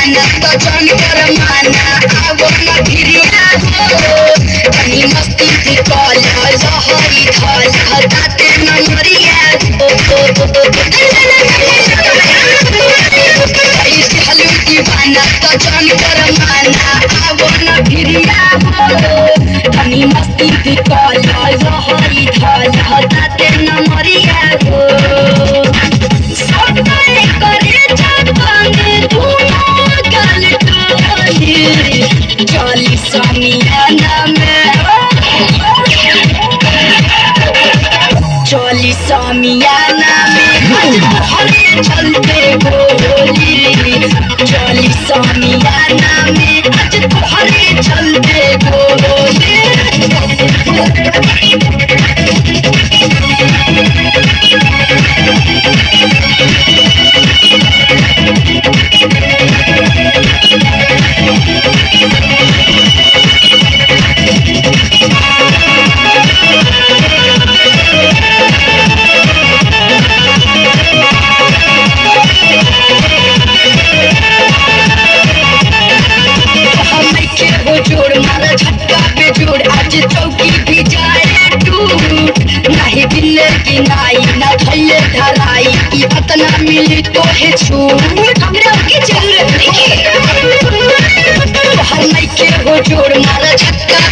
दीवाना तो जान कर माना आवो न भिरिया हो तनी मस्ती थी कॉल जहरी धल दाते न मरिया हो ऐसे हलू दीवाना तो जान कर माना आवो न भिरिया हो तनी मस्ती थी कॉल जहरी धल दाते न मरिया हो चली समियाना में चली समियाना में हरे चलते गोली चली समियाना में आज हरे चलते गोली चौकी भी जाए टूट नहीं बिल्ले की नाई ना भैले धराई की अतना मिली तो है छूट हमरा के चल हर नहीं के हो जोड़ मारा झटका